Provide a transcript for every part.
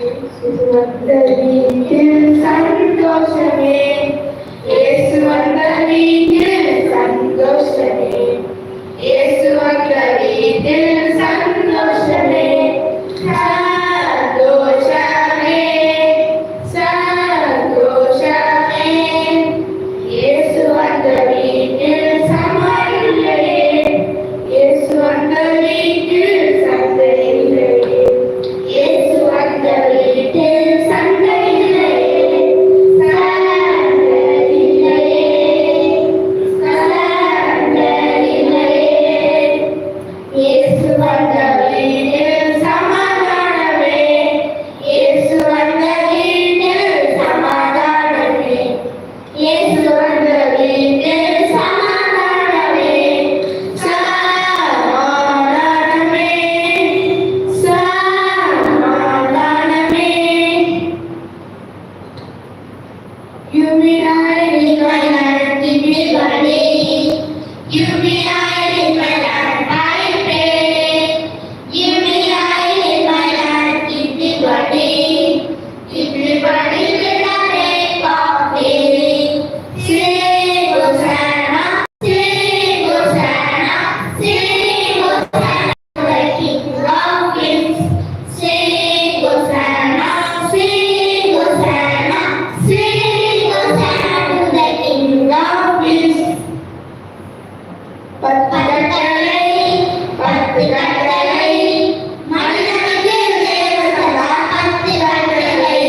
வந்த வீட்டில் சந்தோஷமே, இயேசு வந்த வீட்டில் சந்தோஷமே, இயேசு வந்த வீட்டில் சந்தோஷமே, சந்தோஷமே, சந்தோஷமே. இயேசு வந்த வீட்டில் சமாளில்லையே, இயேசு வந்த வீட்டில் சண்டை இல்லையே, இயேசு வந்த வீட்டில் சண்டை இல்லையே, சண்டை இல்லையே, சண்டை இல்லையே. இயேசு வந்த வீட்டில் சமாதானமே, இயேசு வந்த வீட்டில் சமாதானமே, இயேசு வந்த வீட்டில் சமாதானமே, சமாதானமே, சமாதானமே. You be hiding in my heart, keep me burning. You be hiding in my heart, I pray. You be hiding in my heart, keep me burning. Keep me burning till the break of day. Sing Hosanna, sing Hosanna, sing Hosanna to the King of Kings. Sing Hosanna, sing Hosanna, sing Hosanna to the King of Kings. பத்து கட்டளை, பத்து கட்டளை, மனிதனுக்கு தேவன் தந்தார் பத்து கட்டளை,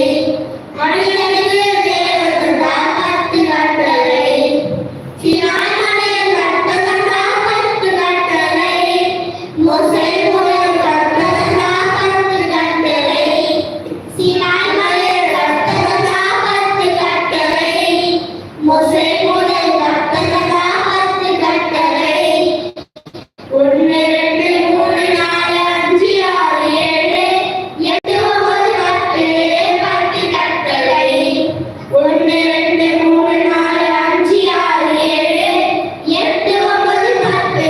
மனிதனுக்கு தேவன் தந்தார் பத்து கட்டளை, சீனாய் மலையில் கர்த்தர் தந்தார் பத்து கட்டளை, மோசே மூலம் கர்த்தர் தந்தார் பத்து கட்டளை, சீனாய் மலையில் கர்த்தர் தந்தார் பத்து கட்டளை, மோசே மூலம் கர்த்தர் தந்தார் பத்து கட்டளை. ஒன்று ரெண்டு மூணு நாலு அஞ்சு ஆறு ஏழு எட்டு ஒன்பது பத்து பத்து கட்டளை. ஒன்று ரெண்டு மூணு நாலு அஞ்சு ஆறு ஏழு எட்டு ஒன்பது பத்து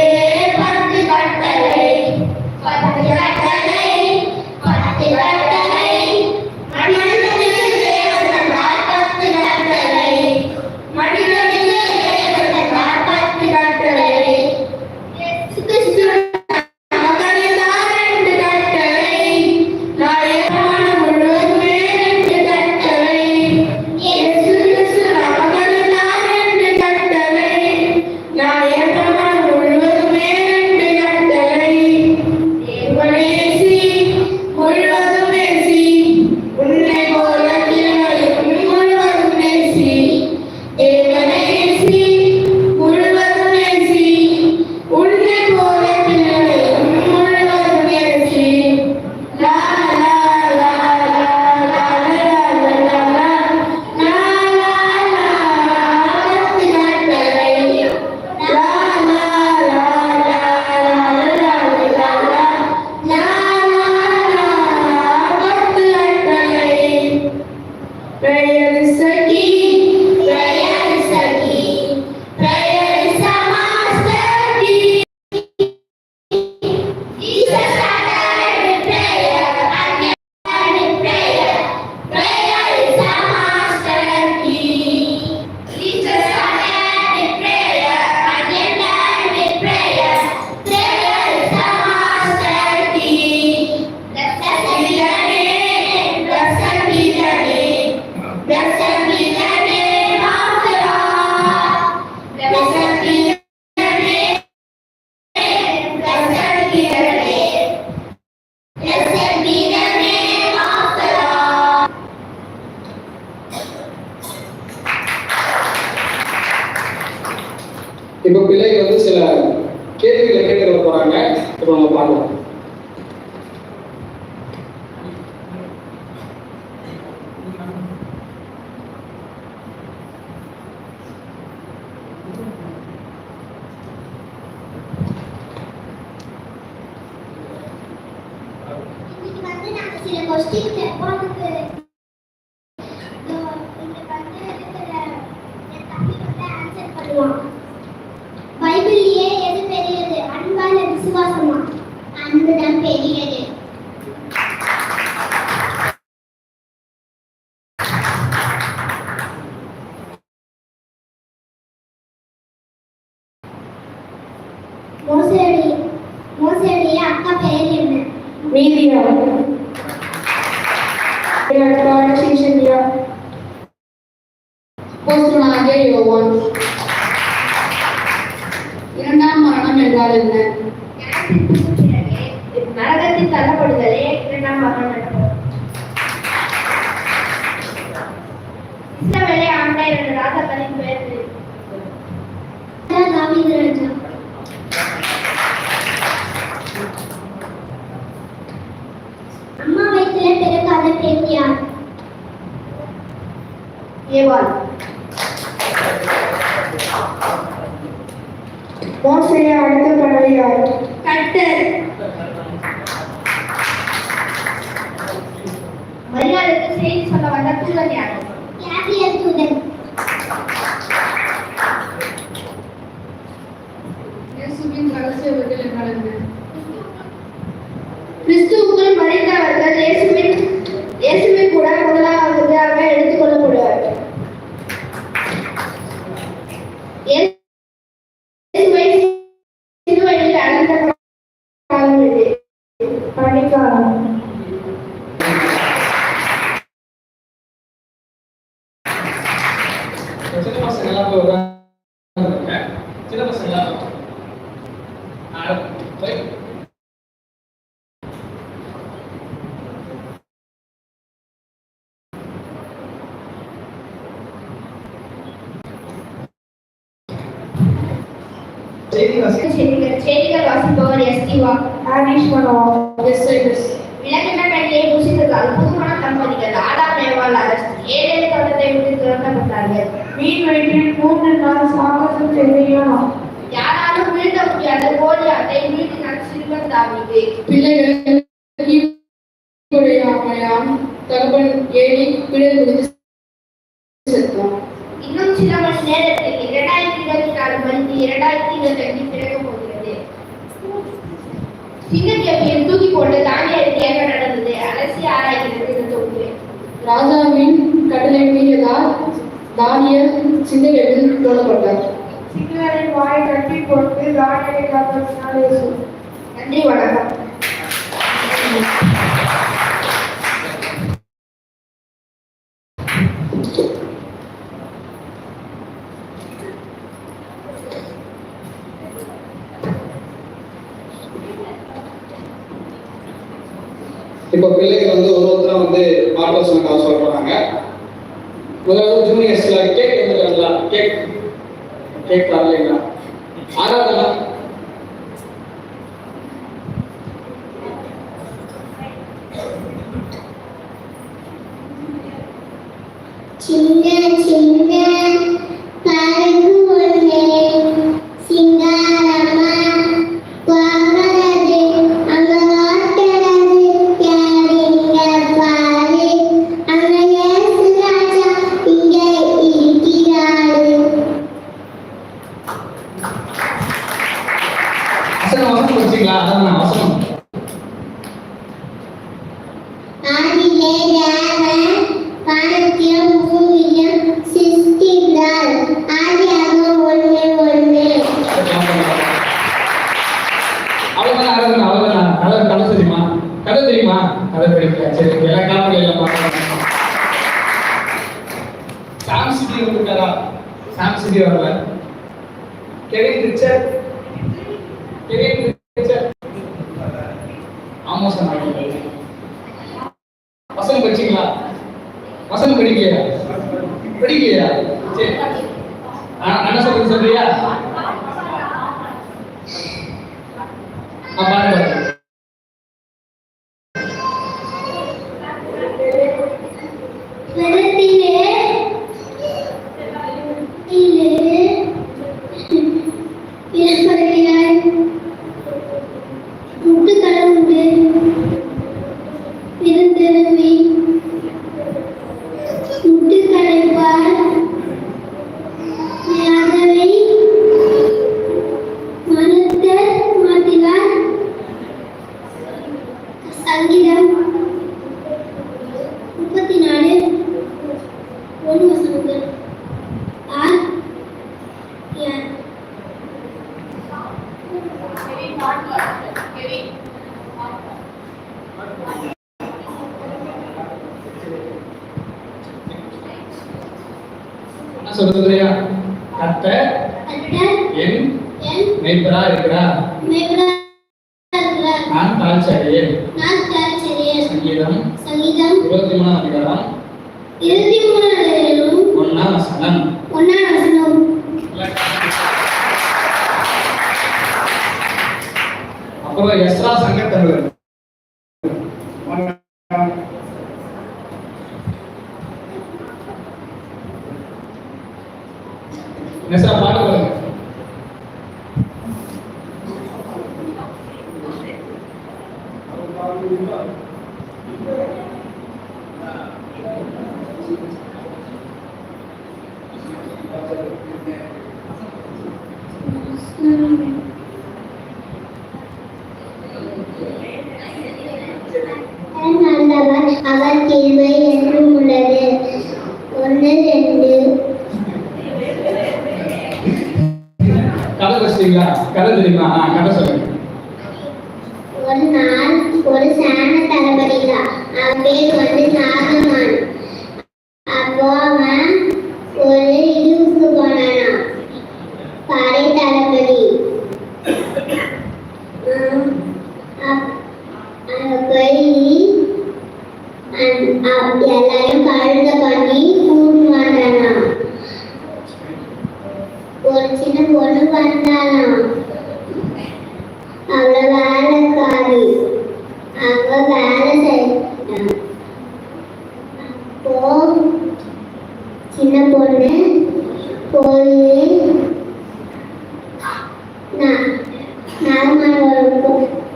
பத்து கட்டளை. பத்து கட்டளை, பத்து கட்டளை, மனிதனுக்கு தேவன் தந்தார் பத்து கட்டளை, மனிதனுக்கு தேவன் தந்தார் பத்து கட்டளை. இயேசு கிறிஸ்து நமக்கு தந்தார் ரெண்டு கட்டளை, நாயகமான முழுவதுமே ரெண்டு கட்டளை. இயேசு கிறிஸ்து நமக்கு தந்தார் ரெண்டு கட்டளை, நாயகமான முழுவதுமே ரெண்டு கட்டளை. தேவனேசி முழுவதும் நேசி, உன்னை போல பிறரையும் முழுவதும் நேசி. தேவனேசி முழுவதும் நேசி, உன்னை போல பிறரையும் முழுவதும் நேசி. லா லா லா லா லா லா லா லா லா லா லா பத்து கட்டளை. லா லா லா லா லா லா லா லா லா பத்து கட்டளை. Prayer is the key, prayer is the key, prayer is the master key. Jesus started with prayer and ended with prayer. Prayer is the master key. Jesus started with prayer and ended with prayer. Prayer is the master key. Blessed be the name, blessed be the name, blessed be the name of the Lord. Blessed be the name, blessed be the name, blessed be the name of the Lord. இப்போ பிள்ளைகள் வந்து சில கேள்விகளை கேட்க போறாங்க. இப்போ நம்ம பார்க்கலாம். இன்னைக்கு வந்து நாங்க சில கொஸ்டின் கேட்போம். அதுக்கு இங்க வந்து இருக்கிற என் தம்பி வந்து ஆன்சர் பண்ணுவான். பைபிள்லயே எது பெரியது, அன்பா இல்ல விசுவாசமா? அன்புதான் பெரியது. மீதியா சிஷன்யா போஸ்டனாகிய யோவான். இரண்டாம் மரணம் என்றால் என்ன? நரகத்தில் தள்ளப்படுதலே இரண்டாம் மரணம் எனப்படும். இஸ்ரவேலை ஆண்ட இரண்டு ராஜாக்களின் பெயர் தாவீது ராஜா. அம்மா வயிற்றிலே பிறக்காத பெண் யார்? ஏவாள். மோசேயை அடுத்த கடவுள் யார்? கர்த்தர். மரியாதைக்கு செய்தி சொல்ல வந்த தூதன் யார்? கேபியல் தூதன். இயேசுவின் ரகசிய பதில் என்றால் என்ன? கிறிஸ்துவுக்குள் மரித்தவர்கள் இயேசுவின் கூட முதலாவதாக எடுத்துக் கொள்ளப்படுவார். இயேசுவை சிலுவையில் அடைந்த காலம் இது. பணிக்காலம். சின்ன பசங்க எல்லாம் போய் உட்கார்ந்துருங்க. சின்ன பசங்க எல்லாம் போய் செய்திகள் வாசிப்பவர் எஸ்டிவா. விளக்கின கனியை புசித்ததால் புதுமண தம்பதிகள் ஆதாம் ஏவாள் ஏதேனு தோட்டத்தை விட்டு துரத்தப்பட்டார்கள். மீன் வயிற்றில் 3 நாள் சாகசம் செய்தியா? யாராலும் வீழ்த்த முடியாத கோலியாத்தை வீழ்த்தினான் சிறுவன் தாவீது. பிள்ளைகள் கீழ்ப்படியாமையால் தகப்பன் ஏலி பிழை முடித்து செத்தான். இன்னும் சில மணி நேரத்தில் 2024 மணிக்கு 2025 பிறக்க போகிறது. சிங்கக்கேபியில் தூக்கி போட்டு தானியேலுக்கு நடந்தது. அலசி ஆராய்கிறது இந்த தொகுப்பு. ராஜாவின் கட்டளை மீறியதால் தானியேல் சிங்கக்கேபியில் போடப்பட்டார். சிங்கங்களின் வாயை கட்டி போட்டு தானியேலை காப்பாற்றினார் இயேசு. நன்றி, வணக்கம். இப்போ பிள்ளைகள் வந்து ஒவ்வொருத்தரும் வந்து ஆலோசனை சொல்ல போறாங்க. முதல்ல ஜூனியர்ஸ்ல கேக் வந்துட்டாங்களா? கேக் வரலைங்களா? ஆராதனா சின்ன சின்ன பறகு ஒன்றே சிங்காரமா வாங்கறது அங்க வாட்டறது யாரிங்க பாரு அங்க இயேசு ராஜா இங்க இருக்கிறாரு. வசனம் வச்சுங்களா? அதான் வசனம். ஆதியிலே தேவன் வானத்தையும் பூமியையும் சிருஷ்டித்தார். ஆதியாகமம் 1:1. அவ்வளவுதான் ஆராதனா, அவ்வளவுதான். கதை தெரியுமா? கதை தெரியுமா? கதை படிக்கல. சரி, எல்லா காலங்களும் எல்லாம் பார்க்கலாம். சாம் சிட்டி வந்துட்டாரா? சாம் சிட்டி வரல. கெவின் ரிச்சர்ட் ஆமோசன் வசனம் படிச்சீங்களா? வசனம் படிக்கலையா? சரி, என்ன சொல்றியா? பாருங்க. சங்கீதம் 34 1 வசனங்கள். சொல்லுறியா? கர்த்தர் என் மேய்ப்பரா இருக்கிறார். நான் தாழ்ச்சி சங்கீதம் 23 அதிகாரம் 1 வசனம். அப்புறம் எஸ்ரா சங்கத்தமிழர் எஸ்ரா பாட்டு பாருங்க. அவர் கிருபை என்றும் உள்ளது. 1 2 கதை வச்சிட்டீங்களா? கதை தெரியுமா? கதை சொல்லுங்க. ஒரு நாள் ஒரு சேன தளபதிதான். அவன் பேர் நாகமான். அப்போ அவன் ஒரு இதுவுக்கு போனானா, படை தளபதி. அங்க போய் எல்லாரையும் கழுத பண்ணி கூட்டு வந்தானா. ஒரு சின்ன பொண்ணு வந்தாலாம். அவள வேலைக்காரி. அவ வேலை செய்ய. அப்போ சின்ன பொண்ணு போய் நாகமானோட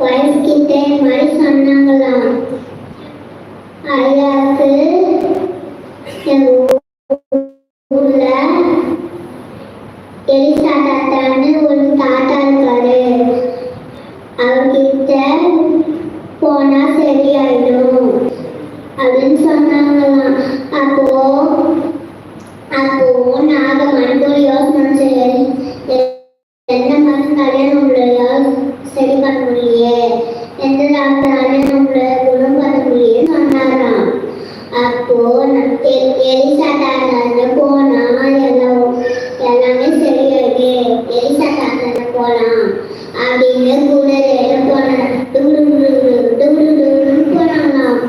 வயசு கிட்ட இந்த மாதிரி சொன்னாங்களாம். ஐயாவுக்கு எங்க ஊர்ல எலிசா தாத்தான்னு ஒரு தாத்தா இருக்காரு. அவர்கிட்ட போனா சரியாயிடும் அப்படின்னு சொன்னாங்களாம். அப்போ நாகமன் ஒரு யோசனை சரி, எந்த மாதிரி கல்யாணம் நம்மள சரி பண்ண முடியே, எந்த டாக்டராலையும் நம்மள குணம் பண்ண முடியும்னு சொன்னாராம். அப்போ எலிசா தாத்தால போனா எல்லாமே சரியாயிடு, எலிசா தாத்தால போலாம் அப்படின்னு கூட போனாங்களாம்.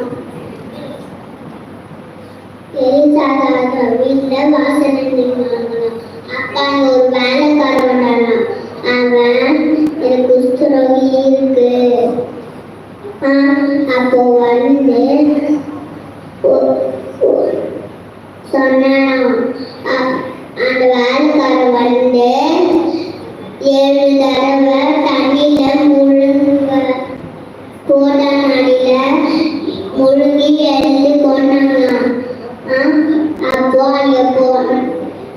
எலிசா தாத்தா வீட்டுல வாசனை நின்னாங்களாம். அப்பா ஒரு வேலைக்காரன் வந்தானாம். அவன் எனக்கு குஷ்டரோகி இருக்கு. அப்போ சொன்னானாம். அந்த வேலைக்காரன் 7 தடவை தண்ணியில கோடாமடியில முழுங்கி எடுத்து கொண்டாங்களாம். அப்போ அங்க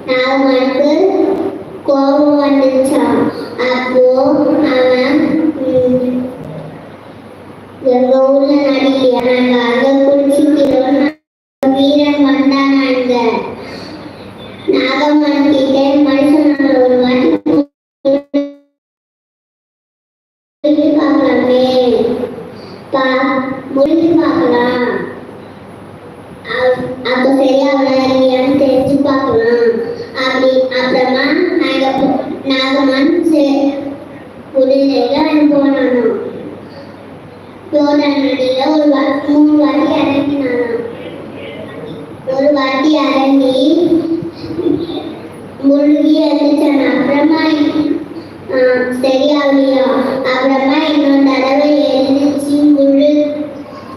நாகமனுக்கு கோபம் வந்துச்சான். அப்போ அவன் எங்க ஊர்ல நடிகை நாங்க அங்க குடிச்சுக்கிறோம் வீரன் வந்தானா. இந்த நாகமன் கிட்ட மனுஷனால ஒரு வாட்டி பார்க்கலாமே, முடிஞ்சு பார்க்கலாம், அப்ப சரியா விளையாடுறியான்னு தெரிஞ்சு பார்க்கலாம் அப்படி. அப்புறமா நாகமன் புதுல போனானோ. யோர்தான் நதியில 3 வாட்டி இறங்கினானாம். ஒரு வாட்டி இறங்கி முழுகி எழுதிச்சான். அப்புறமா சரியாகலையா, அப்புறமா இன்னொரு தடவை எழுதிச்சு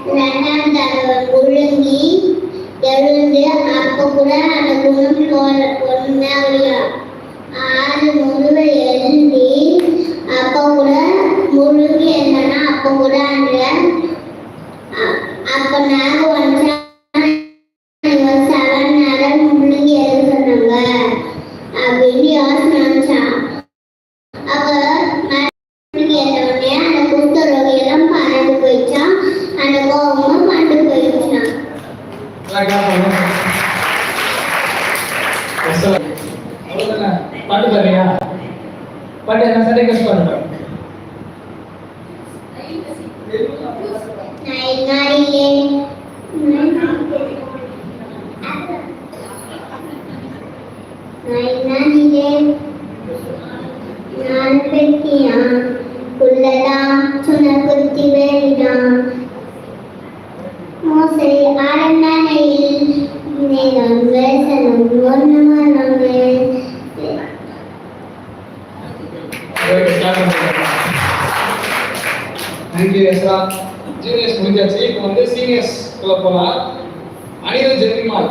2ஆம் தடவை முழுங்கி எழுந்து. அப்போ கூட அந்த குணம் பொண்ணாகலையா. 6 முழுவை எழுந்தி அப்போ கூட முழுங்கி எழுந்தனா. அப்போ கூட அப்போ நாங்கள் வந்துச்சா 7 நேரம் முழுங்கி எழுத சொன்னாங்க அப்படின்னு யோசனை வந்துச்சான். அப்போ எழுந்தவுடனே அந்த குஷ்டரோகி எல்லாம் பறந்து போயிடுச்சான். அந்த கோபமும் பறந்து போயிடுச்சான். பாட்டு பாருங்க. பாட்டு என்ன சரி கஷ்டம் பண்ணுறேன். முடிஞ்சாச்சா? ஜூனியர்ஸ் முடிஞ்சாச்சு. இப்போ வந்து சீனியர்ஸ் உள்ள போலாம். அனிருத் ஜெயக்குமார்.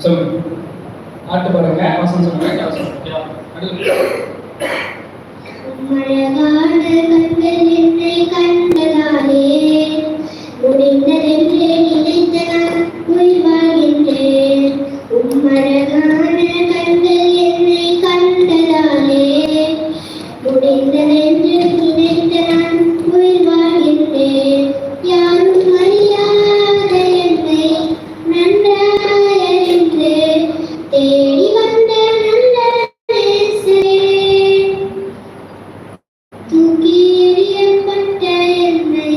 சொல்லுங்க. பாட்டு பாருங்க. அவசரம் சொல்லுங்க. அழகான கண்கள் என்னை கண்டதாலே முடிந்ததென்று நினைத்த நான் உயிர் வாழ்கின்றேன். அழகான கண்கள் என்னை கண்டதாலே முடிந்ததென்று நினைத்த நான் உயிர் வாழ்கின்றேன். யாரும் அறியாத என்னை நன்றாயறிந்து தேடி வந்த நல்ல நேசரே, தூக்கி எறியப்பட்ட என்னை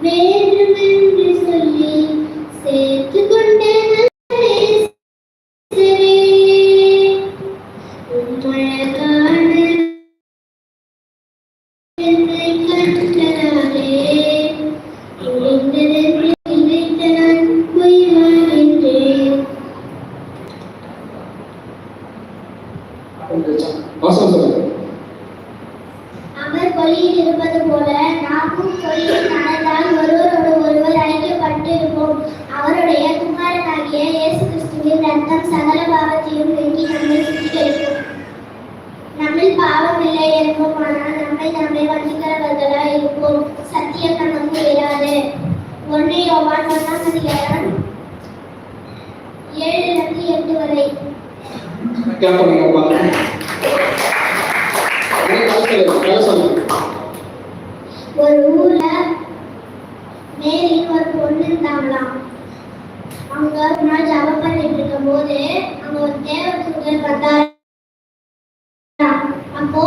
வேண்டுமென்று சொல்லி சேர்த்து கொண்ட நல்ல நேசரே, அழகான என்னை கண்டதாலே முடிந்ததென்று நினைத்த நான் உயிர் வாழ்கின்றேன். அவசரம் சொல்லுங்க. அவர் கொள்கையில் இருப்பது போல நாமும் கொள்கையில் நடந்தால் ஒருவரோடு ஒருவர் ஐக்கியப்பட்டு இருப்போம். அவருடைய குமாரனாகிய இயேசு கிறிஸ்துவின் ரத்தம் சகல பாவத்தையும் நீக்கி நம்மை சுத்திகரிக்கும். நம்மில் பாவம் இல்லை என்போமானால் நம்மை வஞ்சிக்கிறவர்களாய் இருப்போம். சத்தியம் நமக்கு இராது. 1 யோவான் 1:7 7 வரை. கேட்பாங்கப்பா. ஒரு ஊர்ல மேரின்னு ஒரு பொண்ணு இருந்தாங்களாம். அவங்க ஒரு நாள் ஜபம் பண்ணிட்டு இருக்கும் போது அங்க ஒரு தேவதூதர் வந்தார். அப்போ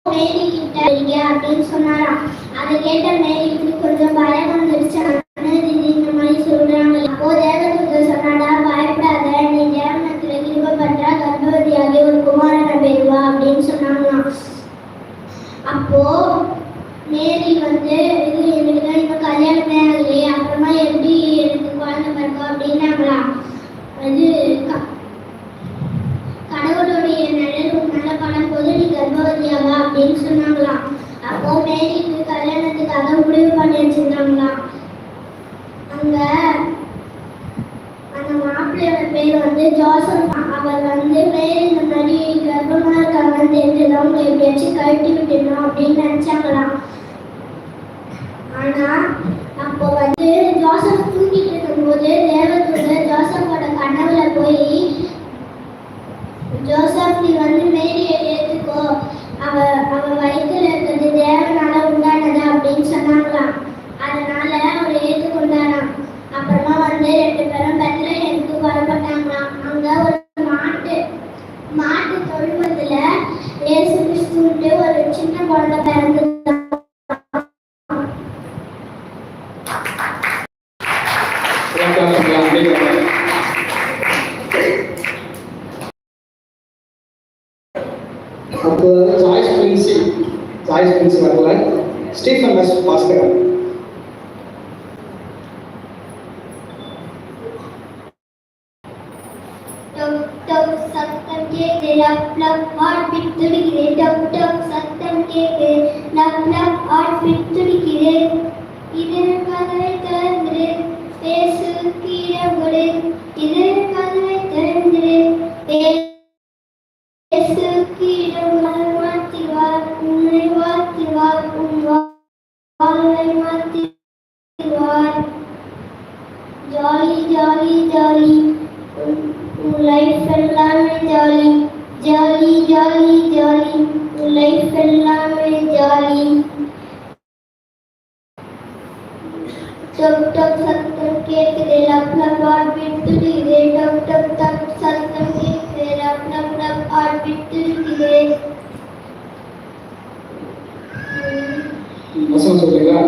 மேரி கிட்ட இருங்க அப்படின்னு சொன்னாராம். அதை கேட்ட மேரிக்கு கொஞ்சம் பயம் வந்துருச்சு. இந்த மாதிரி சொல்றாங்க. அப்போ தேவதூதர் சொன்னாடா, பயப்படாத, நீ தேவனத்துல கிருபைப்பட்டா கர்ப்பவதியாகி ஒரு குமாரனை பெறுவா அப்படின்னு சொன்னாங்களாம். அப்போ மேரி வந்து இது எனக்கு இன்னும் கல்யாணமே ஆகலையே, அப்புறமா எப்படி எனக்கு குழந்தை பிறக்கும் அப்படின்னாங்களாம். அது கடவுளுடைய நிழல் உன்னால பண்ணும்போது நீ கர்ப்பவதியாவா அப்படின்னு சொன்னாங்களாம். அப்போ மேரிக்கு கல்யாணத்துக்காக முடிவு பண்ணி வச்சிருந்தாங்களாம். அங்க அந்த மாப்பிள்ளையோட பேர் வந்து ஜோசப். அவர் வந்து மேரி இந்த மாதிரி கர்ப்பமா இருக்காங்கன்னு தெரிஞ்சது அவங்க எப்படியாச்சும் கழட்டி விட்டுணும் அப்படின்னு நினைச்சாங்களாம். ஆனா அப்போ வந்து ஜோசப் தூங்கிட்டு இருக்கும்போது தேவதூதர் ஜோசப்போட கனவுல போய், ஜோசப் நீ வந்து மேரியை ஏத்துக்கோ, அவ வயிற்றுல இருக்கிறது தேவனால உண்டானது அப்படின்னு சொன்னாங்களாம். அதனால அவரை ஏற்றுக்கொண்டாராம். அப்புறமா வந்து 2 பேரும் பெத்லஹேமுக்கு புறப்பட்டாங்களாம். அங்க ஒரு மாட்டு தொழுவத்துல இயேசு கிறிஸ்துவுக்கு ஒரு சின்ன குழந்தை பிறந்தது. அப்போ சாய்ஸ் பிரின்ஸ் வரல. ஸ்டீஃபன் பாஸ்கர். சத்தம் கேட்கு, லப் ஹார்ட்பீட் துடிக்குது. டக் டக் சத்தம் கேட்கு, லப் ஹார்ட்பீட் துடிக்குது. இது கதவை திறந்துடு, பேசு கீழே விடு. இது கதவை திறந்துடு, பேசு கீழே மாற்றிவார், உன்னை மாற்றிவார், உன் வாழ்வை மாற்றிவார். ஜாலி ஜாலி ஜாலி, உன் லைஃப் எல்லாமே ஜாலி. ஜாலி ஜாலி ஜாலி, உன் லைஃப் எல்லாமே ஜாலி. டக் டக் சத்தம் கேட்குது, லப் ஹார்ட்பீட் துடிக்குது. டக் டக் டக் சத்தம் கேட்குது, லப் ஹார்ட்பீட் துடிக்குது. சொல்றீங்களா?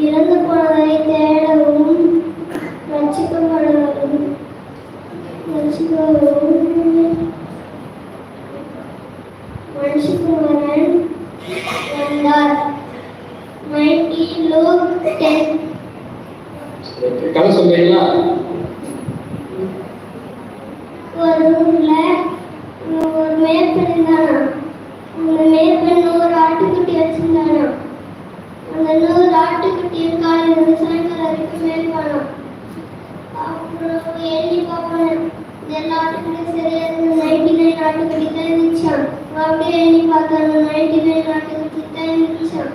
இறந்து போனதை தேடவும் ரட்சிக்கப்படவும் மனுஷகுமாரன் வந்தார். லூக் 10. கதை சொல்றீங்களா? ஒரு ஊர்ல ஆட்டுக்குட்டி தான் இருந்துச்சான். அப்படியே எண்ணி பார்த்தாங்க 99 ஆட்டுக்குட்டி தான் இருந்துச்சான்.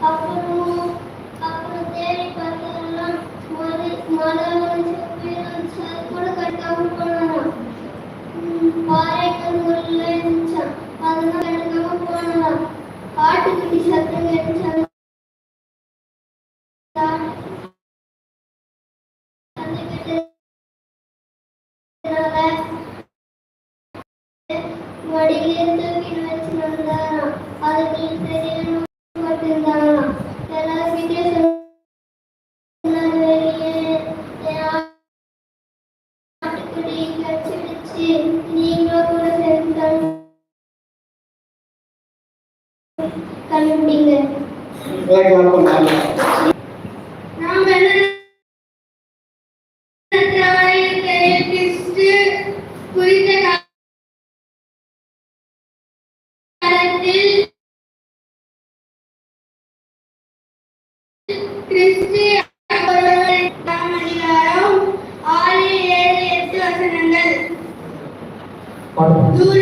அப்புறம் தேடி பார்த்தாலாம் மழை வந்து அது கூட கட்டாம போனாலாம். பாறைகள் உள்ள இருந்துச்சான். அதெல்லாம் கட்டாம போனாலாம். ஆட்டுக்குட்டி சத்தம் கேட்டுச்சான். வடியிலே தூக்கி வச்சு வந்தாராம். அதுக்கு சரியான இருந்தாங்களாம். எல்லாருக்கிட்டே சொன்னாரு, வெளியே என் ஆட்டுக்குடி கடிச்சிடுச்சு, நீங்களும் கூட சேர்ந்து கண்டுபிடிங்க. நாம் குறித்த காலத்தில் கிறிஸ்து அதிகாரம் 6, 7, 8 வசனங்கள். தூர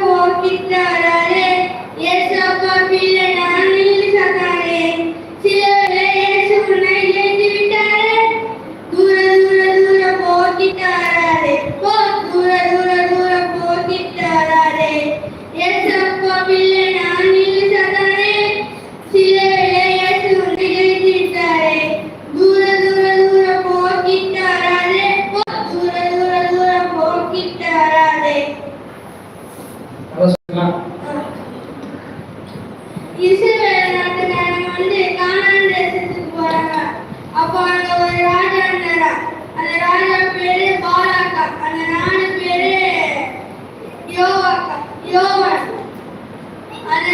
போக்கிட்டாரே ஏசப்பா பிள்ளை நான் நில்லுசாரே சிலரை இயேசு உன்னை ஏற்றி விட்டாரே தூர போக்கிட்டாரே தூர போக்கிட்டாரே ஏசப்பா பிள்ளை நான் நில்லுசாரே சிலரை இயேசு உன்னை ஏற்றி விட்டாரே தூர போக்கிட்டாரே தூர போக்கிட்டாரே. இஸ்ரவேல் நாட்டுக்காரங்க வந்து கானான் தேசத்துக்கு போறாங்க. அப்போ அங்க ஒரு ராஜா இருந்தாரா. அந்த ராஜா பேரு பாராக்கா. அந்த நாடு பேரு யோவான். அந்த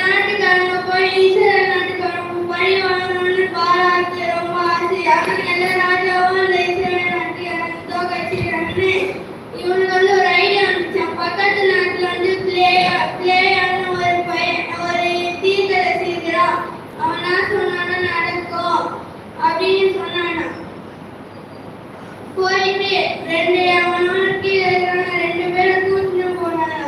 நாட்டுக்காரங்க போய் இஸ்ரவேல் நாட்டுக்காரங்க பழி வாங்கணும்னு பாராக்கு ரொம்ப ஆசை. எல்லா ராஜாவும் அந்த இஸ்ரவேல் நாட்டுக்காரங்க தோக்கடிச்சிருக்காங்கன்னு இவனுக்கு வந்து ஒரு ஐடியா வந்துச்சான். பக்கத்து நாட்டுல வந்து பிளேயான்னு ஒரு தீர்க்கதரிசி இருக்கிறான். அவன் என்ன சொன்னாலும் நடக்கும் அப்படின்னு சொன்னானா. போயிட்டு அவனோட கீழே இருக்கிறாங்க 2 பேரை கூட்டிட்டு போனானா.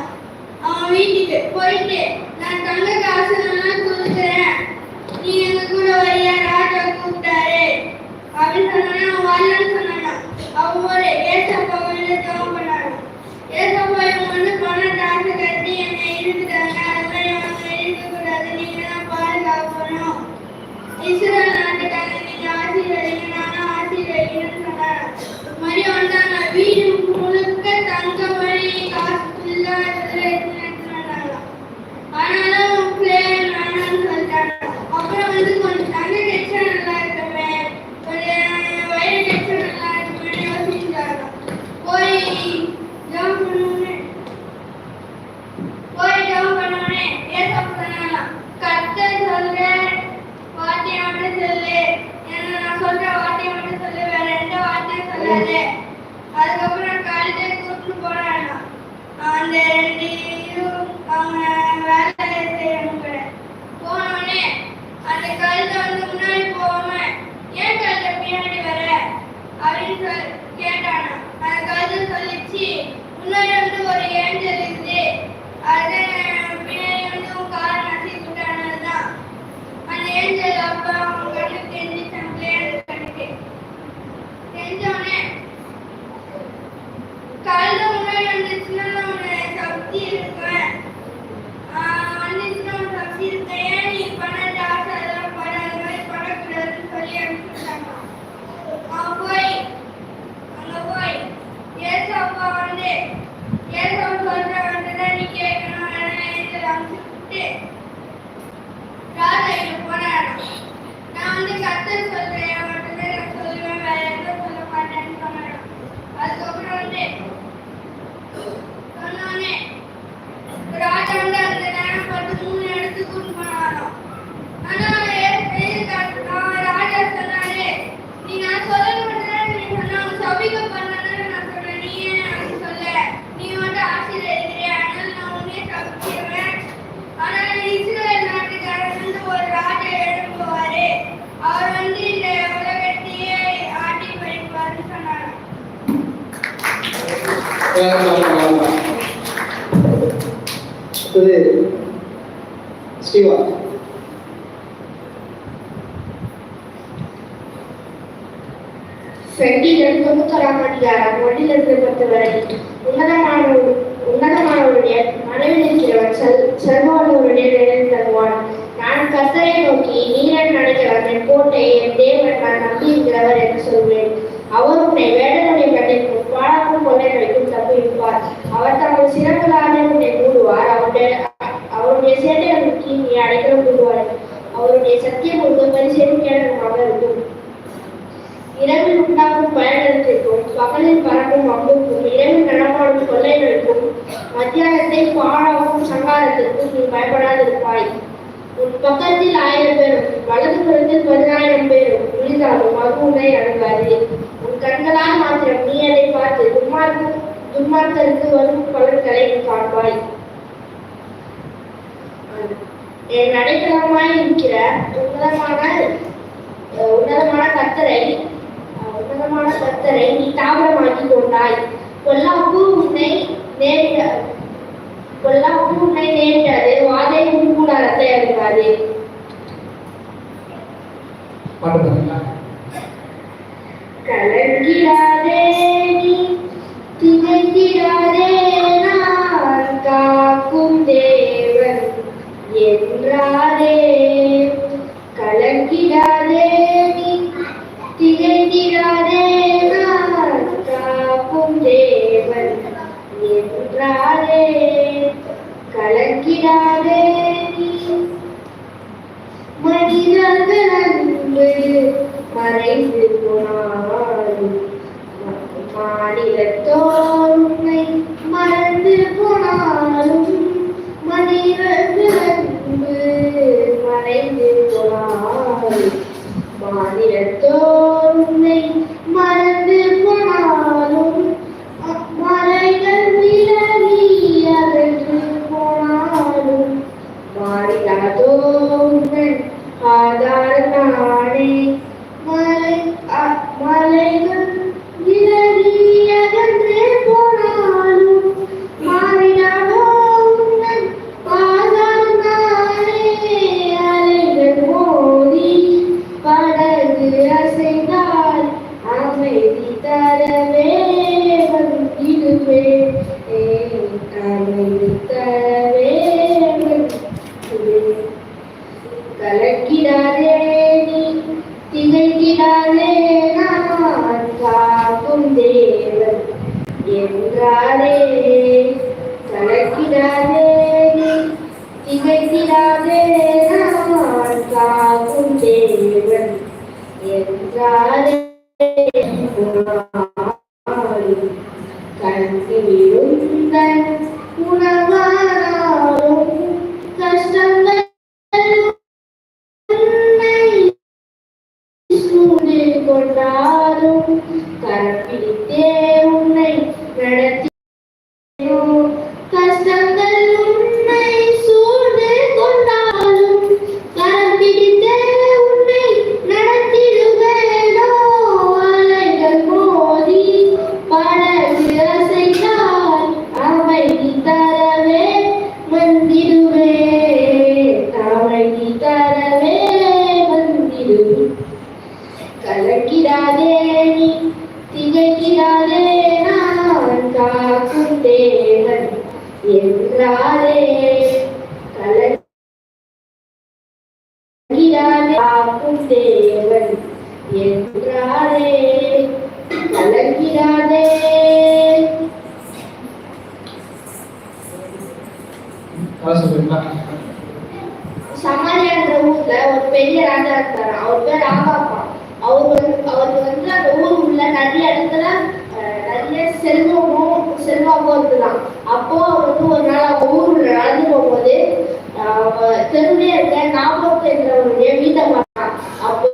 அவன் வீட்டுக்கு போயிட்டு நான் தங்க காசு எல்லாம் கொடுக்குறேன், நீ எங்க கூட வரியா, ராஜா கூப்பிட்டாரு அப்படின்னு சொன்னானா. அவன் வரலன்னு சொன்னானா. அவன் ஒரு ஏசப்பா வந்து ஜெபம் பண்ணானா. ஏசப்பா இவங்க வந்து பணம் காசு கட்டி என்னை இருக்குதாங்க, அதெல்லாம் இவங்க இருக்கக்கூடாது, நீங்க தான் பாதுகாக்கணும், இஸ்ரவேல் நாட்டுக்காக நீங்க ஆசீர்வதிங்க, நானும் ஆசீர்வதிக்கணும்னு சொன்னாங்க. மாதிரி வந்தாங்க. வீடு முழுக்க தங்க மணி காசு ஃபுல்லா எடுத்துனாங்க. ஆனாலும் பிளேன் வேணாம்னு சொல்லிட்டாங்க. அப்புறம் வந்து கொஞ்சம் தங்க கட்சா நல்லா இருக்குமே, ஒரு வயிறு கட்சா நல்லா இருக்குமே யோசிச்சாங்க. போய் ஜம்ப் பண்ணோடனே ஏசப்பா சொன்னாங்க, கர்த்தர் சொல்ற வார்த்தையை மட்டும் சொல்லு, நான் சொல்ற வார்த்தையை மட்டும் சொல்லு, வேற எந்த வார்த்தையும் சொல்லாது. அதுக்கப்புறம் காலையில கூப்பிட்டு போனாங்க. அந்த 2 அவங்க வேலை செய்யறவங்க போனோடனே அந்த கழுத்தை வந்து முன்னாடி போகாம ஏன் கழுத்தை பின்னாடி வர அப்படின்னு கேட்டாங்க. அந்த கழுத்தை சொல்லிச்சு, முன்னாடி வந்து ஒரு ஏஞ்சல் இருக்குது, அது பின்னாடி வந்து உன் காலை நசி விட்டானதுதான். அந்த ஏஞ்சல் அப்ப அவங்க கண்ணுக்கு தெரிஞ்சிச்சான். பிளேயர் கண்ணுக்கு தெரிஞ்சோடனே கழுதை முன்னாடி வந்துச்சுன்னா உன்னை சக்தி இருக்கேன், வந்துச்சுன்னா உன் சக்தி இருக்கேன், ஏன் நீ பண்ண ஆசை அதெல்லாம் படாத மாதிரி படக்கூடாதுன்னு சொல்லி அனுப்பிச்சுட்டாங்க. அங்க போய் ஏசப்பா வந்து ஏசப்பா சொல்ற வந்து நீ கேட்கணும் அனுப்பிச்சுட்டு ராஜா இங்க போனாரு. நான் வந்து கர்த்தர் சொல்றேன் மட்டும்தான் நான் சொல்லுவேன், வேற எதுவும் சொல்ல மாட்டேன்னு சொன்னேன். அதுக்கப்புறம் வந்து சொன்னோடனே ராஜா வந்து அந்த நேரம் பார்த்து 3 இடத்துக்கு கூட்டு போனாலும். ஆனா ராஜா சொன்னாரு, நீ நான் சொல்ல மாட்டேன், நீ சொன்ன சபிக்க பண்ணான்னு நான் சொல்றேன், நீ ஏன் எனக்கு சொல்ல, நீ மட்டும் ஆசீர்வதிக்கிறியா, அதனால நான் உன்னே சபிச்சிருவேன். ஆனா இஸ்ரவேல் நாட்டுக்காரர் வந்து ஒரு ராஜா எழுப்புவாரு, அவர் வந்து இந்த உலகத்தையே ஆட்டி ஸ்ரீவா. ஃப்ரெண்டிடம் 91ஆம் அதிகாரம் 1-10 வரை. உன்னதமானவருடைய மனைவில் இருக்கிறவன் செல்வானவருடைய நிழலில் தங்குவான். நான் கர்த்தரை நோக்கி, நீரன் அடைக்கலம், என் கோட்டை, என் தேவன், நான் நம்பியிருக்கிறவர் என்று சொல்வேன். அவர் உன்னை வேடனுடைய கண்ணிற்கும் பாழாக்கும் கொள்ளைகளுக்கும் தப்புவிப்பார். அவர் தமது சிறப்புகளான உன்னை மூடுவார். அவருடைய சேட்டைகளுக்கு நீ அடைக்கலம் கூடுவார். அவருடைய சத்தியம் ஒரு பரிசேமிக்கானதாக இருக்கும். இரவில் உண்டாகும் பயணத்திற்கும் பகலில் பறக்கும் அம்புக்கும் இரவில் நடமாடும் கொள்ளைகளுக்கும் மத்தியானத்தை பாழாகும் சங்காரத்திற்கும் நீ பயப்படாதிருப்பாய். உன் பக்கத்தில் 1000 பேரும் வலது புறத்தில் 10,000 பேரும் விழுந்தாலும் அது உன்னை அணுகாது. உன் கண்களால் மாத்திரம் நீ அதை பார்த்து துன்மார்க்கருக்கு வரும் பலன்களை காண்பாய். என் அடைக்கலமாய் இருக்கிற உன்னதமான கர்த்தரை நீ தாவரமாக்கி கொண்டாய். பொல்லாப்பு உன்னை நேரிட்டது, வாதை உன் கூடாரத்தை அணுகாது. கலங்கிடாதே நீ, திகைத்திடாதே, நான் காக்கும் தேவன் என்றாரே. கலங்கிடாதே நீ, திகைத்திடாதே, நான் காக்கும் தேவன் என்றாரே. கலங்கிடாதே நீ. மனிதர்கள் அன்பு மறைந்து போனாலும் மாநிலத்தோர் உன்னை மறந்து போனாலும் மனிதர்கள் அன்பு மறைந்து போனாலும் மாநிலத்தோர் உன்னை மறந்து போனாலும் மலைகள் விலகி அகன்று போனாலும் மாறிடாதோ உங்கள் ஆதாரம் நானே. மலைகள் விலகி அகன்று போனாலும் மாறிடாதோ உங்கள் ஆதாரம் நானே. அலைகள் மோதி படகு அசைந்தால் அமைதி தரவே வந்திடுவேன். அமைதி தரவே வந்திடுவேன். கலக்கிடாதே நீ, திகைத்திடாதே, நான் காக்கும் தேவன் என்றாரே. கலக்கிடாதே நீ, திகைத்திடாதே, நான் காக்கும் தேவன் என்றாரே. கண்ணிருந்தன் உணவானாலும் கஷ்டங்கள் சூழ்ந்து கொண்டாலும் கற்பித்தே உன்னை நடத்தி. கஷ்டங்கள் உன்னை சூழ்ந்து கொண்டாலும் கற்பித்தே உன்னை நடத்திடுவேனோ. அலைகள் மோதி படகு அசைந்தால் அமைதி தரவே வந்திடுவேன். அமைதி தரவே வந்திடுவேன். கலக்கிடாதே நீ, திகைக்கிடாதே, நான் காக்கும் தேவன் என்றாரே. கலக்கிடாதே, காக்கும் தேவன் என்றாரே. கலக்கிடாதே. சமாரியான்ற ஊர்ல ஒரு பெரிய ராஜா இருந்தாரு. அவர் பேர் ஆகாப்பா. அவருக்கு அந்த ஊர் உள்ள நிறைய இடத்துல நிறைய செல்வமும் இருக்குதான். அப்போ அவர் ஒரு நாள் அவங்க ஊர்ல நடந்து போகும்போது தெருவிலே இருக்க நாபோத் என்றவருடைய வீட்டை பார்த்தான். அப்போ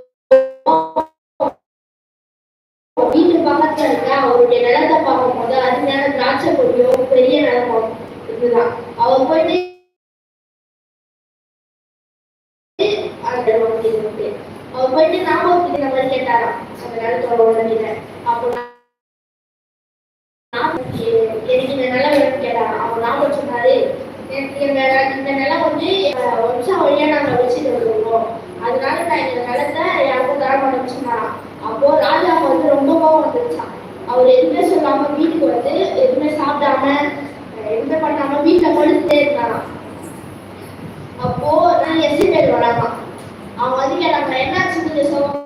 வீட்டு பக்கத்துல இருக்க அவருடைய நிலத்தை பார்க்கும்போது அருமையான திராட்சை கொடியும் பெரிய நிலமும் இருந்துதான். அவர் போயிட்டு நாபோத் இந்த மாதிரி கேட்டாராம் அந்த நிலத்தோட உடனே. அப்போ சாவடிச்சான். அவர் எதுவுமே சொல்லாம வீட்டுக்கு வந்து எதுவுமே சாப்பிடாம எதுவுமே பண்ணாம வீட்டுல படுத்துட்டே இருந்தாராம். அப்போ நான் எஸ்ஐ வராங்க. அவங்க வந்து கேட்டாங்க, என்னாச்சு நீங்க சொன்னாலே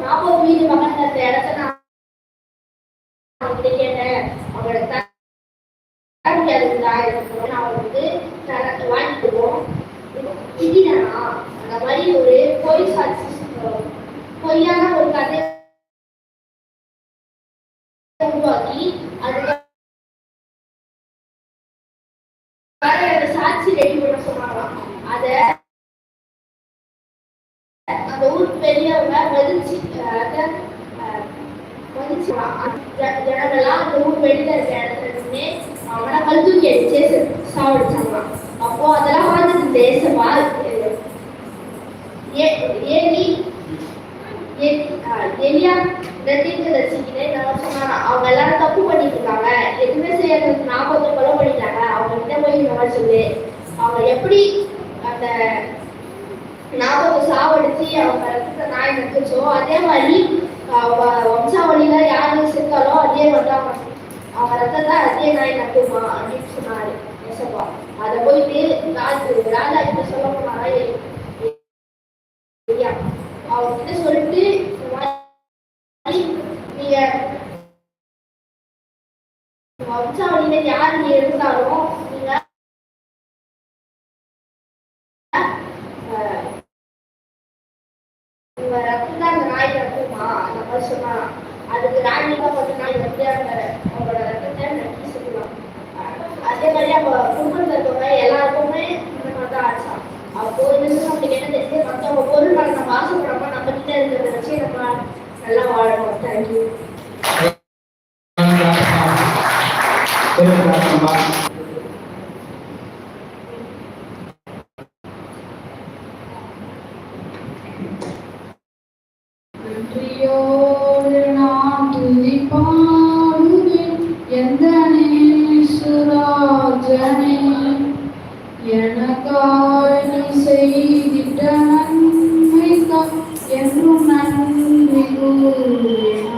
நாற்பது வீடு பக்கத்துல இருந்த இடத்த நான் கேட்டேன். அவங்களோட வாங்கிக்குவோம். திடீர்னா அந்த மாதிரி ஒரு பொய் சாட்சி பொய்யான ஒரு கதை உருவாக்கி அதுக்கு சாட்சி ரெடி பண்ண சொன்னாங்களாம். அத அந்த ஊருக்கு பெரியவங்க மதிச்சு ஜனங்கள்லாம் அந்த ஊர் வெளியில இருக்க இடத்துல இருந்து அவங்கள கல் தூக்கி அடிச்சே சாவடிச்சாங்களாம். அப்போ அதெல்லாம் பார்த்துட்டு தேசமா எலியா அவங்க எல்லாரும் தப்பு பண்ணிட்டு இருக்காங்க, எதுவுமே செய்யாத 40 கொலை பண்ணிட்டாங்க. அவங்க கிட்ட போய் இந்த மாதிரி சொல்லு, அவங்க எப்படி அந்த 40 சாவடிச்சு அவங்க ரத்தத்தை நாய் நட்டுச்சோ அதே மாதிரி வம்சாவளியில யாரு செத்தாலோ அதே மாதிரி அவங்க ரத்தத்தை அதே நாய் நட்டுமா அப்படின்னு சொன்னாரு ஏசப்பா. அதை போயிட்டு ராஜா கிட்ட சொல்ல போனாரா அவங்க கிட்ட சொல்லிட்டு நீங்க வம்சாவளியில யாரு இருந்தாலும் நீங்க ரத்தம் தான் அந்த நாய் ரத்தமா அந்த மாதிரி சொன்னா அதுக்கு ராணிகா பட்ட நாய் வந்து அவங்களோட ரத்தத்தை நக்கி சொல்லலாம். அதே மாதிரி அவங்க குடும்பத்தில் இருக்கவங்க எல்லாருக்குமே இந்த மாதிரி தான் ஆச்சான். அப்போ இந்த நம்மளுக்கு என்ன தெரிஞ்சு மற்றவங்க பொருள் நம்ம ஆசைப்படாம நம்ம கிட்ட இருக்கிறத வச்சு நம்ம நல்லா வாழணும். தேங்க்யூ. நன்றியோடு நான் துதிப்பாடுவேன் எந்த நேசுராஜனே, எனக்காய் நீ செய்திட்ட நன்மைக்காய் என்றும் நன்றி கூறுவேன்.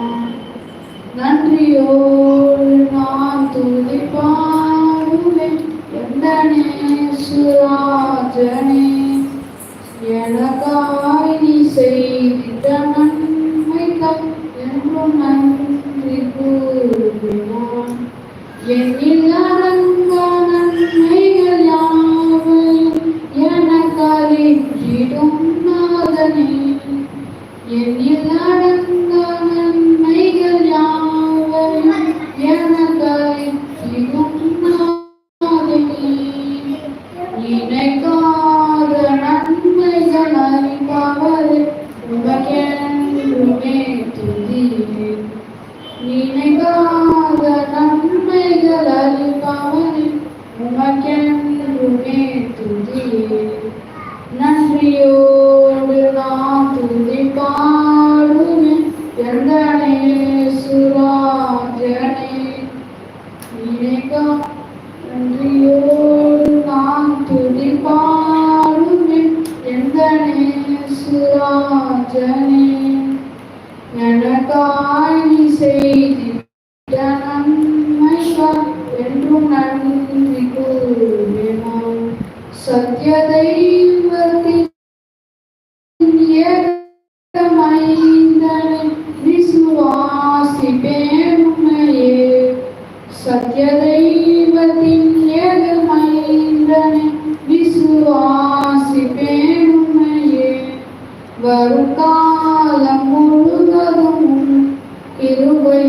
நன்றியோடு நான் துதிப்பாடுவேன் எந்த நேசுராஜனே, எனக்காய் நீ செய்திட்ட நன்மைக்காய் என்றும் நன்றி கூறுவேன். என்னில் அடங்கா நன்மைகள் யாவையும் எனக்களித்திடும் நாதனே, என்னில் அடங்கா நன்மைகள் யாவையும் எனக்களித்திடும் நாதனே, நினைக்காத நன்மைகள் அறிபவரே உமக்கென்றுமே துதி. நினைக்காத நன்மைகள் அறிபவரே உமக்கென்றுமே துதி. நன்றியோடு நான் துதி பாடுவேன் எந்த நேசுராஜனே, நன்றியோடு நான் துதி பாடுவேன் எந்த நேசுராஜனே, எனக்காய் நீ செய்திட்ட நன்மைக்காய் என்றும் நன்றி கூறுவேன். சத்ய தெய்வத்தின் ஏகமைந்தனை விசுவாசிப்பேன் உம்மையே, சத்ய தெய்வத்தின் ஏகமைந்தனை விசுவாசிப்பேன் உம்மையே. வரும் காலம் முழுவதும் கிருபை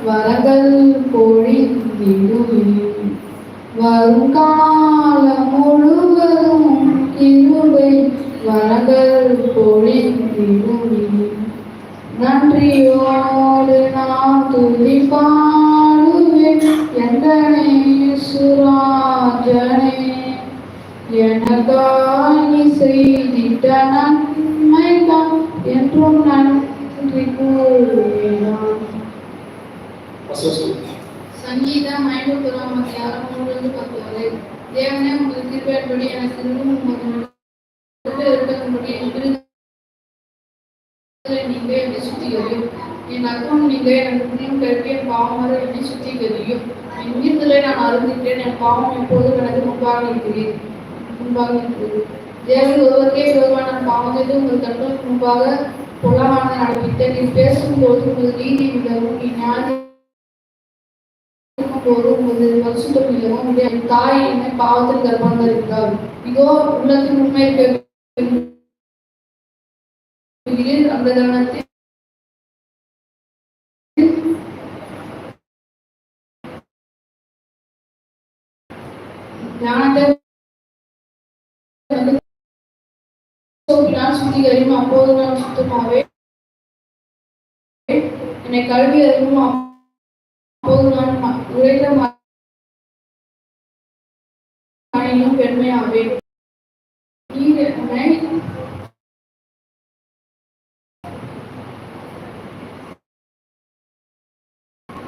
வரங்கள் பொழிந்திடுமே, வரும் காலம் முழுவதும் கிருபை வரங்கள் பொழிந்திடுமே. நன்றியோடு நான் துதி பாடுவேன் எந்த நேசுராஜனே, எனக்காய் நீ செய்திட்ட நன்மைக்காய் என்றும் நன்றி கூறுவேன். சங்கீதம் 51 அதிகாரம் 3-10 வரை. தேவனே உமது கிருபையின்படி எனக்கு இன்னும் உமது இருக்கும்படி நீங்க என்னை சுத்திகரியும். என் அக்கம் நீங்க எனக்கு புண்ணியம் கருப்பி என் பாவமர என்னை சுத்திகரியும். என் மீறுதலை நான் அறிந்திட்டேன். என் பாவம் எப்போதும் எனக்கு முன்பாக இருக்கிறது. தேவன் ஒருவருக்கே விரோதமான பாவம் செய்து உங்கள் கண்களுக்கு முன்பாக பொல்லாமான நடப்பித்தேன். நீ பேசும்போது உமது நீதி மிகவும் நீ ஞானம் போது உமது பரிசுத்தம் மிகவும் என் தாய் என்னை பாவத்தில் கர்ப்பம் தரித்தார். இதோ உள்ளத்தின் உண்மை அந்த கவனத்தில் ஞானத்தை சுத்திகரியும். அப்போது நான் சுத்தமாவே என்னை கல்வி அறிவும். அப்போது நான் உழைத்த மனையும் பெண்மையாவேன். நீர் என்னை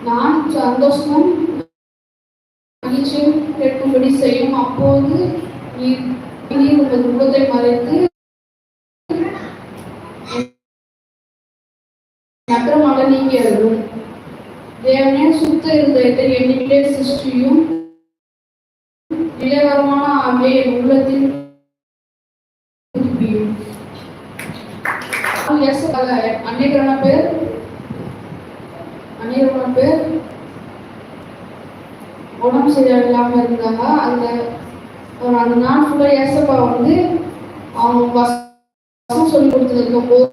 நான் சந்தோஷமும் மகிழ்ச்சியும் கேட்கும்படி செய்யும். அப்போது நீர் உங்கள் முகத்தை மறைத்து அக்கிரமாக நீங்கி அருளும். தேவனே சுத்த இருதயத்தை என்னிலே சிருஷ்டியும். நிலவரமான ஆவியை என் உள்ளத்தில் புதுப்பியும். அநேகரான பேர் உடம்பு சரியில்லாம இருந்தாங்க. அந்த நாள் ஃபுல்லா ஏசப்பா வந்து அவங்க வசம் சொல்லி கொடுத்ததுக்கு போது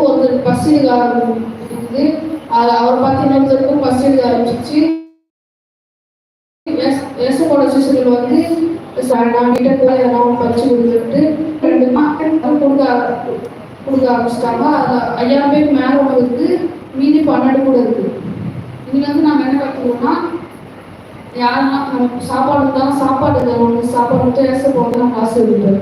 ஒருத்தர் பசி எடுக்க ஆரம்பிக்குது. அவர் பார்த்து இன்னொருத்தருக்கும் பசி எடுக்க ஆரம்பிச்சிச்சு. ஏசப்போட சிசுகள் வந்து நான் கிட்ட போய் எதனா பறிச்சு கொடுத்துட்டு 2 கொடுக்க ஆரம்பிச்சிட்டாங்க. அது 5000 பேர் மேல வந்து மீதி 12 கூட இருக்கு. இதுல வந்து நாங்க என்ன கற்றுக்கோம்னா, யாருன்னா நமக்கு சாப்பாடு இருந்தாலும் சாப்பாடு மட்டும் ஏசப்பா வந்து நம்ம காசு விடுறோம்.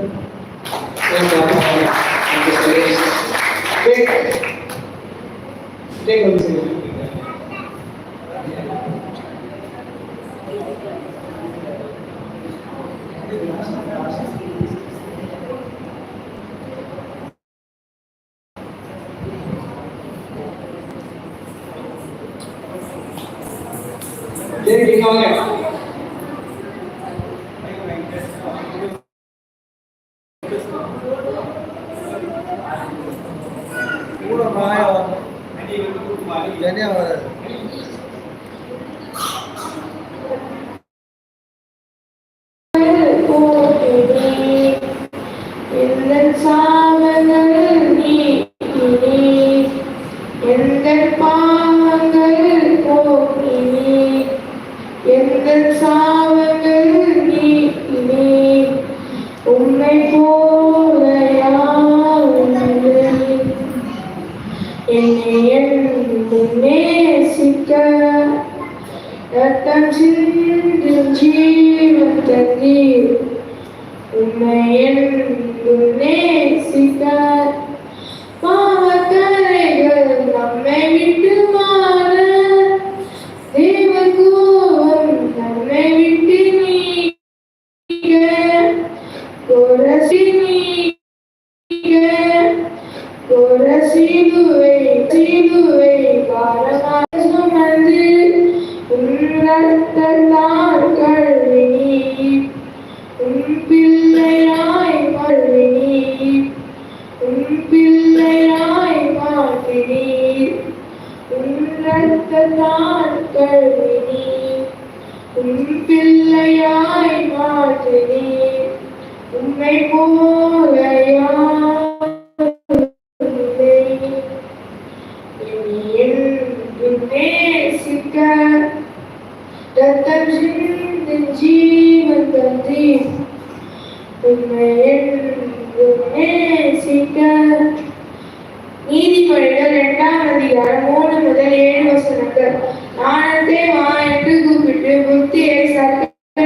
நீதிமொழிகள் 2ஆம் அதிகாரம் 3 முதல் 7 வசனங்கள். ஞானத்தை வா என்று கூப்பிட்டு புத்தியை சத்தமிட்டு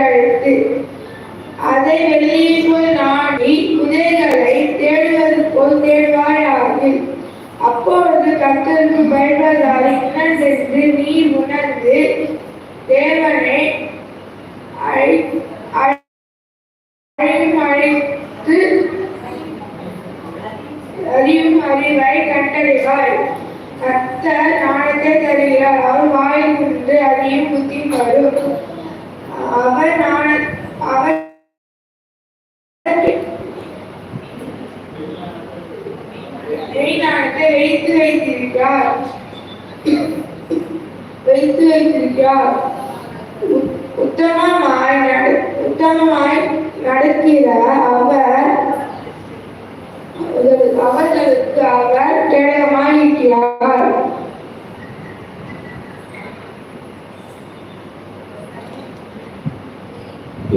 அழைத்து அதை வெளியே போல் நாடி குதிரைகளை தேடுவது போல் தேடுவாயாக. அப்பொழுது கர்த்தருக்கு பயப்படுவதால் இன்னதென்று நீ உணர்ந்து தேவனை அழைத்து அறியும் அறிவை கண்டறிவாய். கர்த்தர் ஞானத்தை தருகிறார். அவர் வாயிலிருந்து அறியும் புத்தி வரும். அவர் ஞானத்தை வைத்து வைத்திருக்கிறார். உத்தமமாய் நடக்கிற அவர்களுக்கு அவர் கேடகமாய் இருக்கிறார்.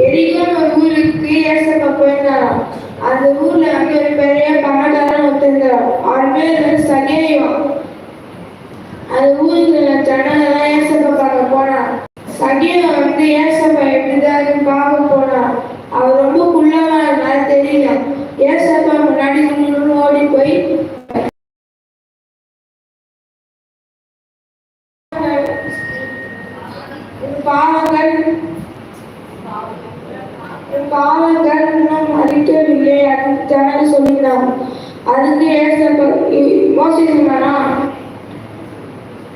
எரிகோன் ஒரு ஊருக்கு ஏசப்பா போயிருந்தாராம். அந்த ஊர்ல வந்து ஒரு பெரிய பணக்காரன் ஒருத்தர். அவன் பேர் சகேயம். அந்த ஊருக்கு ஜனங்கள்லாம் ஏசப்பா பார்க்க போனான். சகேயம் வந்து ஏசப்பா எப்படிதான் பார்க்க போனான். அவர் ரொம்ப குள்ளமா இருந்தாரு தெரியல. ஏசப்பா முன்னாடி ஓடி போய் பாவங்கள் இன்னும் மறிக்கவில்லை அப்படின்னு சொல்லிக்கிறாங்க. அதுக்கு ஏசப்பா யோசிச்சுனா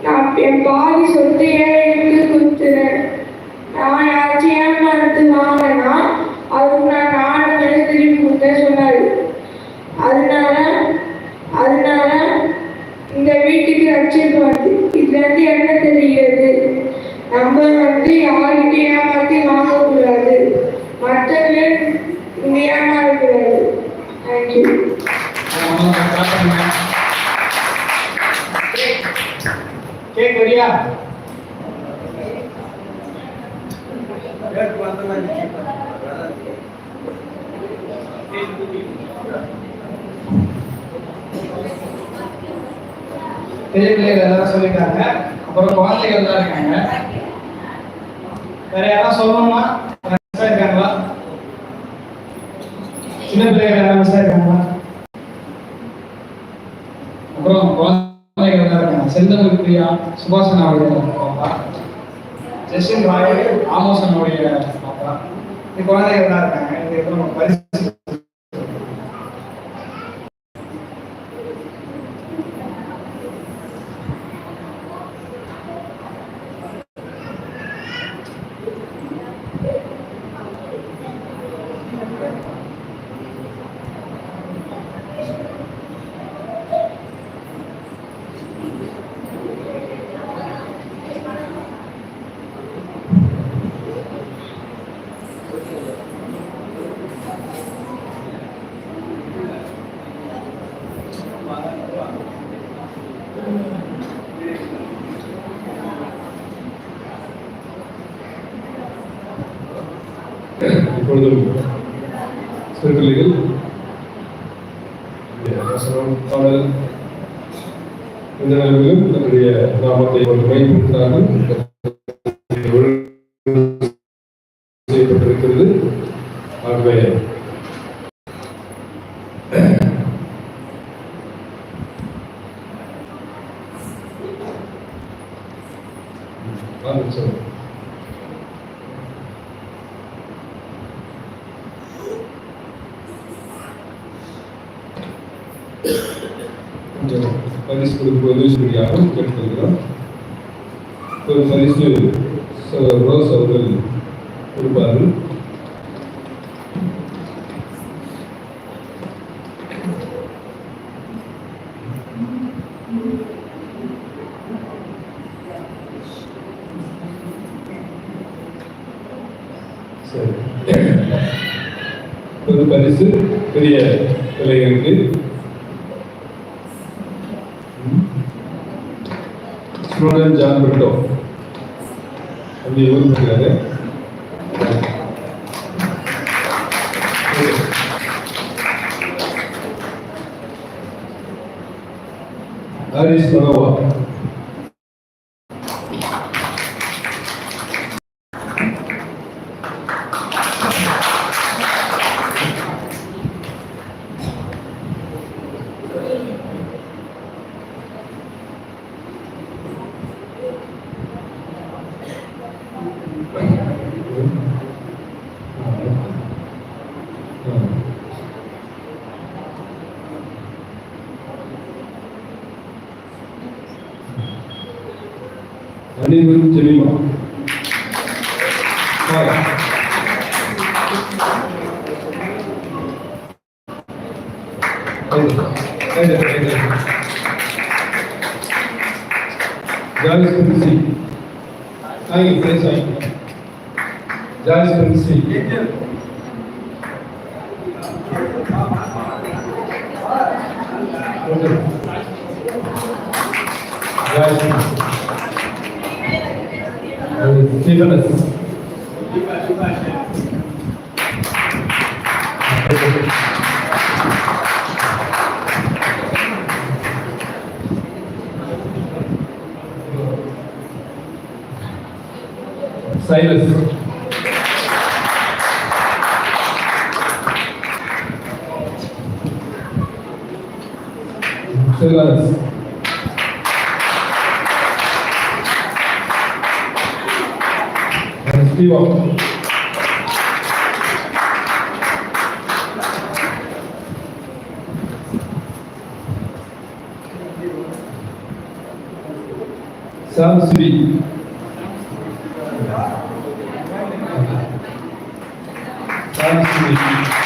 நான் என் பாதி சொத்து ஏழைக்கு கொடுத்துறேன். நான் யாராச்சும் ஏமாத்து வாங்கினா அவருக்கு நான் 4 மணி திருப்பி கொடுத்தேன் சொன்னாரு. அதனால இந்த வீட்டுக்கு ரட்சிப்பு வருது. இதுல இருந்து என்ன தெரிகிறது? நம்ம வந்து யார்கிட்ட ஏமாத்தி வாங்கக்கூடாது. மற்றவர்கள் இங்க ஏமாறக்கூடாது. தேங்க்யூ. கேக் வரியா? பெரிய பிள்ளைகள் எல்லாரும் சொல்லிட்டாங்க. அப்புறம் குழந்தைகள் தான் இருக்காங்க. வேற யாராவது சொல்லணுமா? இருக்காங்களா? சின்ன பிள்ளைகள் யாராவது இருக்காங்களா? அப்புறம் குழந்தைகள் தான் இருக்காங்க. செந்தமிழ் பிரியா, சுபாஷனாவுடைய பாப்பா, ஜெசின் ராய், ஆமோசனுடைய பாப்பா, இந்த குழந்தைகள் தான் இருக்காங்க. இதுக்கு நம்ம பரிசு இப்பொழுதும் சிறுபிள்ளைகள் பாடல் இந்த நிலையிலும் நம்முடைய நாமத்தை மேம்படுத்தினார்கள் செய்யப்பட்டிருக்கிறது. ஆகவே பரிசு கொடுப்பது சரியாக கேட்டுக்கொள்கிறோம். ஒரு பரிசு ரோஸ் அவர்கள் கொடுப்பார்கள். ஒரு பரிசு பெரிய பிள்ளைகளுக்கு ஸ்டூடெண்ட் ஜான் பிரிட்டோ அப்படி ஊருக்காரு. ஹரிஷ் மனோவா அனைவரும் ஜெபிமா. Joyce Princy. Thank you, please. Joyce Princy. Stephenus. Silas. Silas. And Steve. Sam Sri. Sam Sri.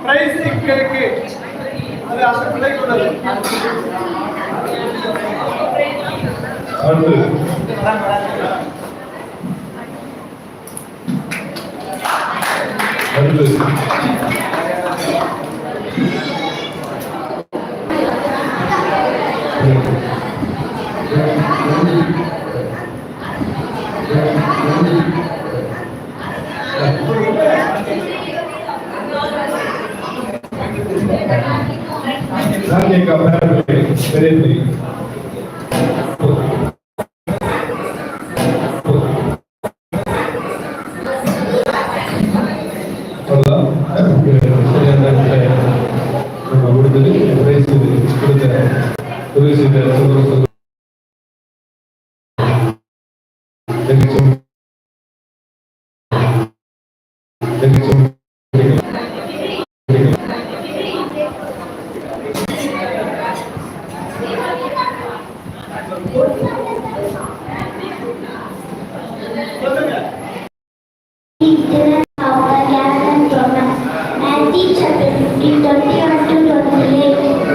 Price இருக்கு அது அந்த பிள்ளைக்கு உள்ளது. அடுத்து Radhika Perry. Matthew chapter 15, 21 to 28.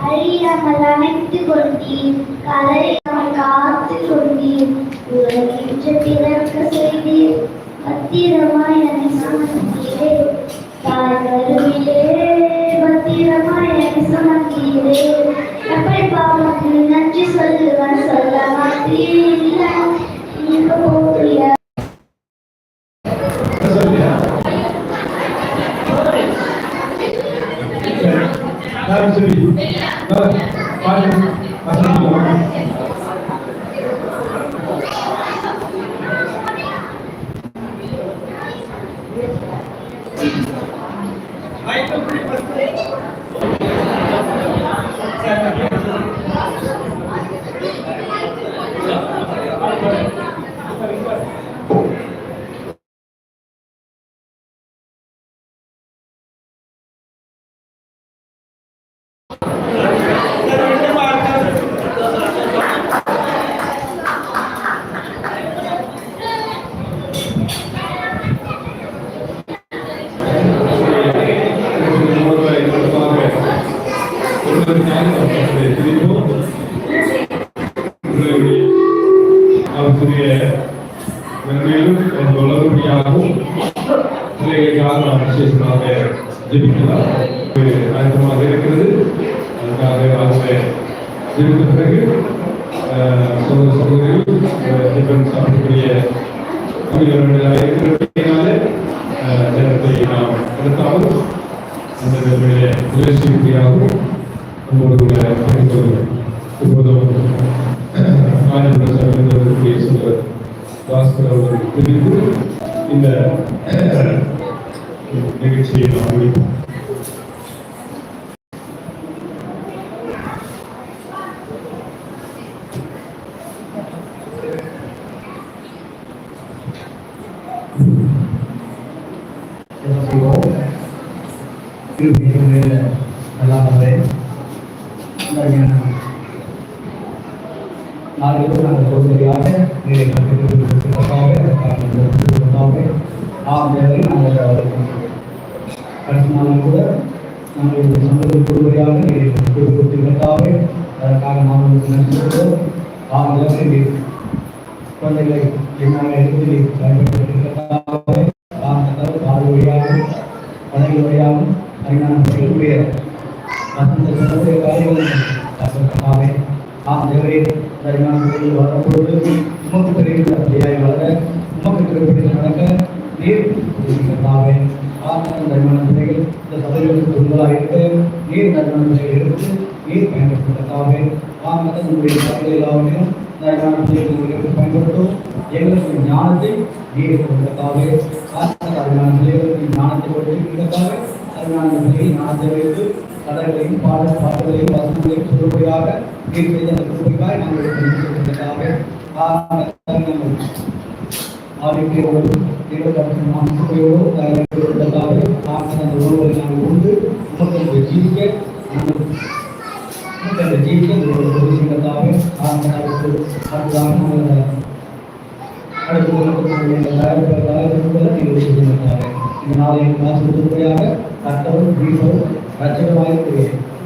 அழியாமல் அணைத்துக் கொண்டீர், கரையாமல் காத்துக் கொண்டீர், உலகின்ற பிறக்க செய்தீர், பத்திரமாய் என்னை சுமந்தீரே, தாய் கருவிலே பத்திரமாய் என்னை சுமந்தீரே, எப்படி பாவக்கு நன்றி சொல்லுவேன், சொல்ல மாட்டீர், நீங்க போறியா இருக்கிறது. அதுக்காக ஜெபித்த பிறகு சகோதரிகள் சாப்பிடக்கூடிய நேரத்தை நாம் எடுத்தாலும் அந்த முயற்சியாகவும் நம்மளோட இப்போதும் காஞ்சிபுரம் சொல்ல பாஸ்கர் அவர்கள் தெரிவித்து இந்த நிகழ்ச்சியை நாம் முடிப்போம்.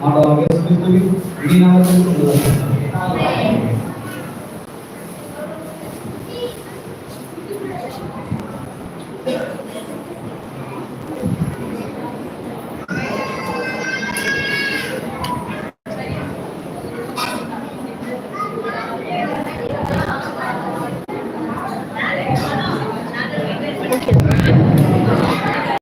ஆண்டவராகிய கிறிஸ்துவின் இனிய நாமத்தில்